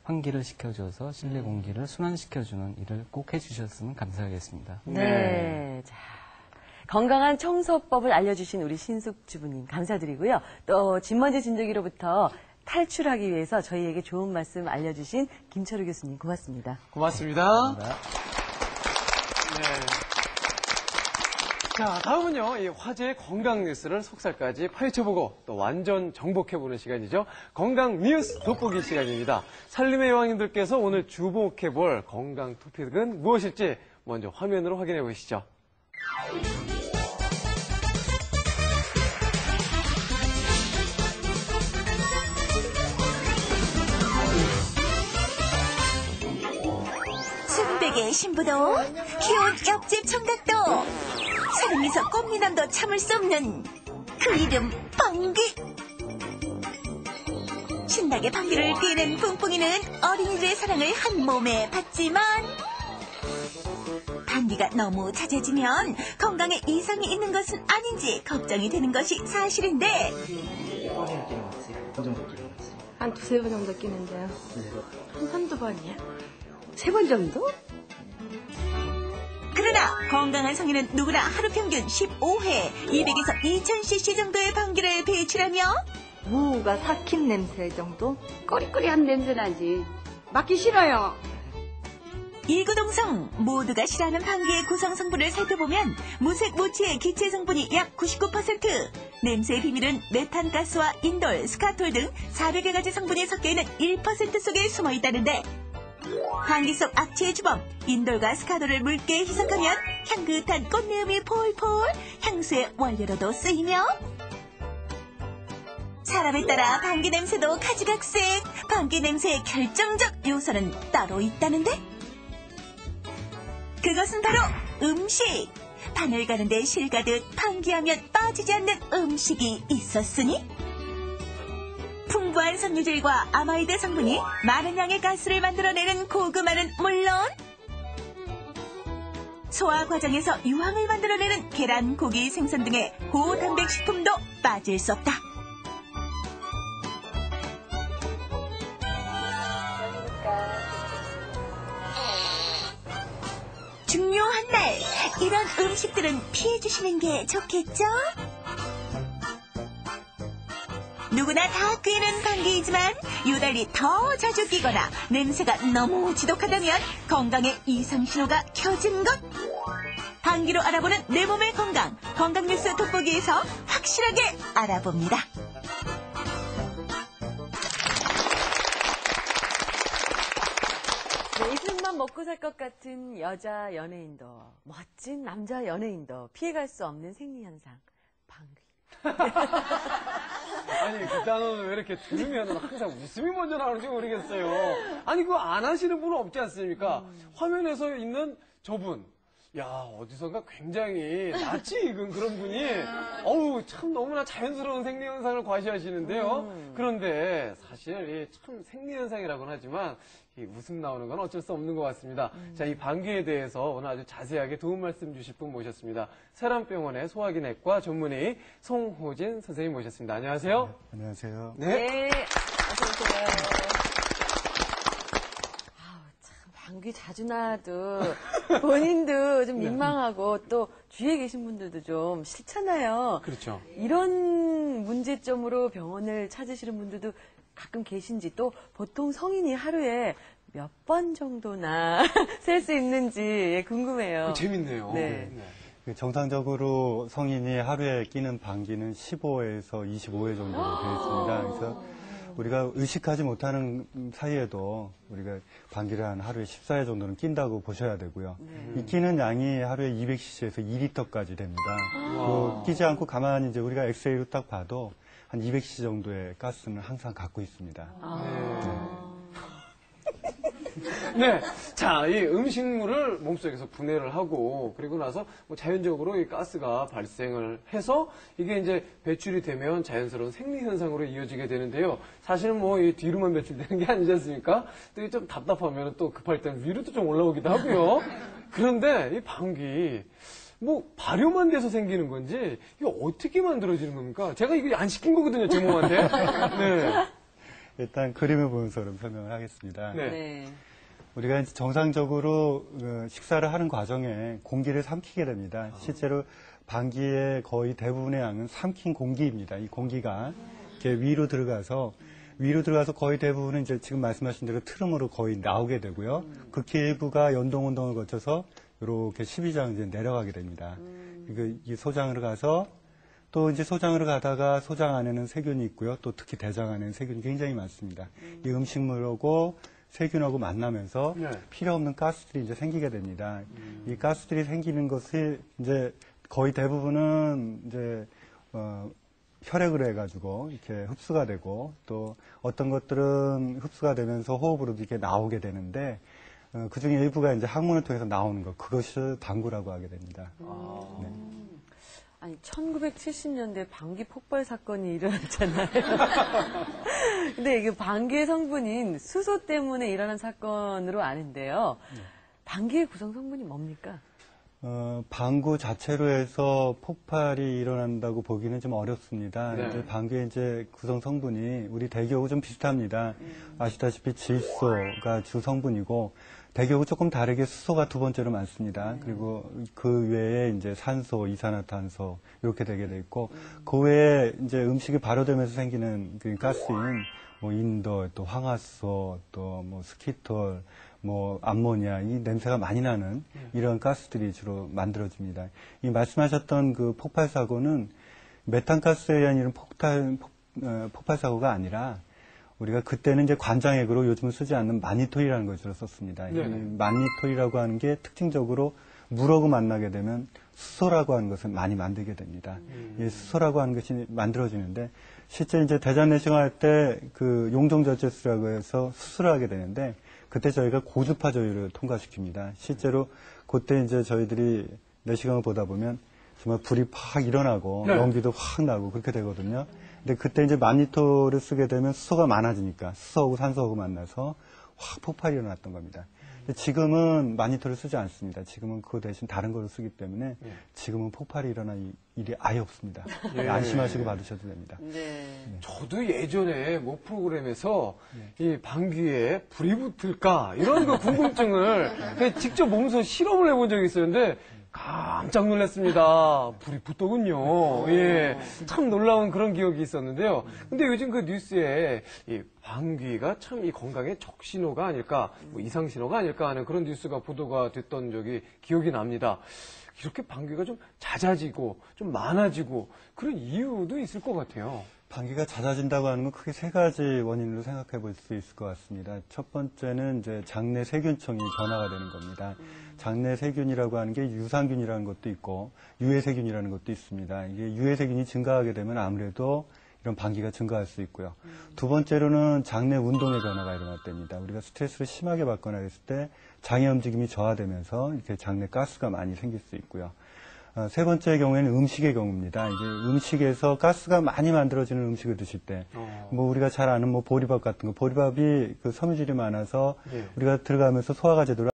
환기를 시켜줘서 실내 공기를 순환시켜주는 일을 꼭 해주셨으면 감사하겠습니다. 네. 자, 건강한 청소법을 알려주신 우리 신숙 주부님 감사드리고요. 또 진먼지 진드기로부터 탈출하기 위해서 저희에게 좋은 말씀 알려주신 김철우 교수님 고맙습니다. 고맙습니다. 감사합니다. 네. 자, 다음은요, 이 화제의 건강 뉴스를 속살까지 파헤쳐보고 또 완전 정복해보는 시간이죠. 건강 뉴스 돋보기 시간입니다. 살림의 여왕님들께서 오늘 주목해볼 건강 토픽은 무엇일지 먼저 화면으로 확인해 보시죠. 순백의 신부도 귀여운 옆집 청각도 사랑에서 꽃미남도 참을 수 없는 그 이름 방귀. 신나게 방귀를 뀌는 뿡뿡이는 어린이들의 사랑을 한 몸에 받지만 방귀가 너무 잦아지면 건강에 이상이 있는 것은 아닌지 걱정이 되는 것이 사실인데 한 두세 번 정도 끼는데요. 한두 번이요? 세 번 정도? 그러나 건강한 성인은 누구나 하루 평균 15회 200에서 2000cc 정도의 방귀를 배출하며 무가 삭힌 냄새 정도? 꼬리꼬리한 냄새 나지. 맡기 싫어요. 이구동성 모두가 싫어하는 방귀의 구성 성분을 살펴보면 무색 무취의 기체 성분이 약 99%, 냄새의 비밀은 메탄가스와 인돌, 스카톨 등 400여 가지 성분이 섞여있는 1% 속에 숨어 있다는데 방귀 속 악취의 주범 인돌과 스카톨을 묽게 희석하면 향긋한 꽃내음이 폴폴 향수의 원료로도 쓰이며 사람에 따라 방귀 냄새도 가지각색. 방귀 냄새의 결정적 요소는 따로 있다는데 그것은 바로 음식. 바늘 가는데 실 가듯 방귀하면 빠지지 않는 음식이 있었으니 풍부한 섬유질과 아마이드 성분이 많은 양의 가스를 만들어내는 고구마는 물론 소화 과정에서 유황을 만들어내는 계란, 고기, 생선 등의 고단백 식품도 빠질 수 없다. 중요한 날, 이런 음식들은 피해주시는 게 좋겠죠? 누구나 다 뀌는 방귀이지만 유달리 더 자주 끼거나 냄새가 너무 지독하다면 건강에 이상 신호가 켜진 것. 방귀로 알아보는 내 몸의 건강, 건강뉴스 돋보기에서 확실하게 알아봅니다. 네, 이틀만 먹고 살 것 같은 여자 연예인도 멋진 남자 연예인도 피해갈 수 없는 생리현상 방귀. 아니, 그 단어는 왜 이렇게 들으면 항상 웃음이 먼저 나오는지 모르겠어요. 아니, 그거 안 하시는 분은 없지 않습니까? 화면에서 있는 저분. 야, 어디선가 굉장히 낯이 익은 그런 분이, 어우, 참 너무나 자연스러운 생리현상을 과시하시는데요. 그런데 사실 참 생리현상이라고는 하지만 이 웃음 나오는 건 어쩔 수 없는 것 같습니다. 자, 이 방귀에 대해서 오늘 아주 자세하게 도움 말씀 주실 분 모셨습니다. 세람병원의 소화기내과 전문의 송호진 선생님 모셨습니다. 안녕하세요. 네, 안녕하세요. 네, 어서 오세요. 참 방귀 자주 나도 본인도 좀 민망하고 또 주위에 계신 분들도 좀 싫잖아요. 그렇죠. 이런 문제점으로 병원을 찾으시는 분들도 가끔 계신지 또 보통 성인이 하루에 몇 번 정도나 셀 수 있는지 궁금해요. 재밌네요. 네. 정상적으로 성인이 하루에 끼는 방귀는 15에서 25회 정도로 되어 있습니다. 그래서 우리가 의식하지 못하는 사이에도 우리가 방귀를 한 하루에 14회 정도는 낀다고 보셔야 되고요. 이 끼는 양이 하루에 200cc에서 2리터까지 됩니다. 끼지 않고 가만히 이제 우리가 엑스레이로 딱 봐도 한 200cc 정도의 가스는 항상 갖고 있습니다. 네. 자, 이 음식물을 몸속에서 분해를 하고, 그리고 나서 뭐 자연적으로 이 가스가 발생을 해서 이게 이제 배출이 되면 자연스러운 생리현상으로 이어지게 되는데요. 사실 뭐 이 뒤로만 배출되는 게 아니지 않습니까? 또 좀 답답하면 또 급할 때는 위로도 좀 올라오기도 하고요. 그런데 이 방귀, 뭐 발효만 돼서 생기는 건지 이거 어떻게 만들어지는 겁니까? 제가 이거 안 시킨 거거든요, 제 몸한테. 네. 일단 그림을 보면서 그럼 설명을 하겠습니다. 네. 네. 우리가 이제 정상적으로 식사를 하는 과정에 공기를 삼키게 됩니다. 실제로 방귀의 거의 대부분의 양은 삼킨 공기입니다. 이 공기가 이렇게 위로 들어가서 거의 대부분은 이제 지금 말씀하신 대로 트름으로 거의 나오게 되고요. 극히 일부가 연동운동을 거쳐서 이렇게 12장 이제 내려가게 됩니다. 이 소장으로 가서 또 이제 소장으로 가다가 소장 안에는 세균이 있고요. 또 특히 대장 안에는 세균이 굉장히 많습니다. 이 음식물하고 세균하고 만나면서 네. 필요 없는 가스들이 이제 생기게 됩니다. 이 가스들이 생기는 것이 이제 거의 대부분은 이제 혈액으로 해가지고 이렇게 흡수가 되고 또 어떤 것들은 흡수가 되면서 호흡으로 이렇게 나오게 되는데 그 중에 일부가 이제 항문을 통해서 나오는 것 그것을 방구라고 하게 됩니다. 네. 아니 1970년대 방귀 폭발 사건이 일어났잖아요. 근데 이게 방귀의 성분인 수소 때문에 일어난 사건으로 아는데요. 방귀의 구성 성분이 뭡니까? 방구 자체로 해서 폭발이 일어난다고 보기는 좀 어렵습니다. 네. 이제 방귀의 이제 구성 성분이 우리 대기하고 좀 비슷합니다. 아시다시피 질소가 주 성분이고 대기하고 조금 다르게 수소가 두 번째로 많습니다. 그리고 그 외에 이제 산소, 이산화탄소 이렇게 되게 돼 있고 그 외에 이제 음식이 발효되면서 생기는 그 가스인 뭐 인돌, 또 황화수소, 또 뭐 스키톨, 뭐 암모니아 이 냄새가 많이 나는 이런 가스들이 주로 만들어집니다. 이 말씀하셨던 그 폭발 사고는 메탄가스에 의한 이런 폭발 사고가 아니라 우리가 그때는 이제 관장액으로 요즘은 쓰지 않는 마니토일이라는 걸 주로 썼습니다. 이 마니토일이라고 하는 게 특징적으로 물하고 만나게 되면 수소라고 하는 것을 많이 만들게 됩니다. 이 수소라고 하는 것이 만들어지는데 실제 이제 대장 내시경 할 때 그 용종절제술이라고 해서 수술을 하게 되는데 그때 저희가 고주파 조율을 통과시킵니다. 실제로 그때 이제 저희들이 내시경을 보다 보면 정말 불이 팍 일어나고 연기도 확 나고 그렇게 되거든요. 근데 그때 이제 마니토를 쓰게 되면 수소가 많아지니까 수소하고 산소하고 만나서 확 폭발이 일어났던 겁니다. 근데 지금은 마니토를 쓰지 않습니다. 지금은 그 대신 다른 걸 쓰기 때문에 지금은 폭발이 일어날 일이 아예 없습니다. 안심하시고 받으셔도 됩니다. 네. 저도 예전에 뭐 프로그램에서 이 방귀에 불이 붙을까 이런 그 궁금증을 직접 몸소 실험을 해본 적이 있었는데 깜짝 놀랐습니다. 불이 붙더군요. 예. 참 놀라운 그런 기억이 있었는데요. 근데 요즘 그 뉴스에 이 방귀가 참 이 건강에 적신호가 아닐까, 뭐 이상신호가 아닐까 하는 그런 뉴스가 보도가 됐던 적이 기억이 납니다. 이렇게 방귀가 좀 잦아지고 좀 많아지고 그런 이유도 있을 것 같아요. 방귀가 잦아진다고 하는 건 크게 세 가지 원인으로 생각해 볼 수 있을 것 같습니다. 첫 번째는 이제 장내 세균층이 변화가 되는 겁니다. 장내 세균이라고 하는 게 유산균이라는 것도 있고 유해세균이라는 것도 있습니다. 이게 유해세균이 증가하게 되면 아무래도 이런 방귀가 증가할 수 있고요. 두 번째로는 장내 운동의 변화가 일어날 때입니다. 우리가 스트레스를 심하게 받거나 했을 때 장의 움직임이 저하되면서 이렇게 장내 가스가 많이 생길 수 있고요. 세 번째 경우에는 음식의 경우입니다. 이제 음식에서 가스가 많이 만들어지는 음식을 드실 때, 뭐 우리가 잘 아는 뭐 보리밥 같은 거, 보리밥이 그 섬유질이 많아서 우리가 들어가면서 소화가 제대로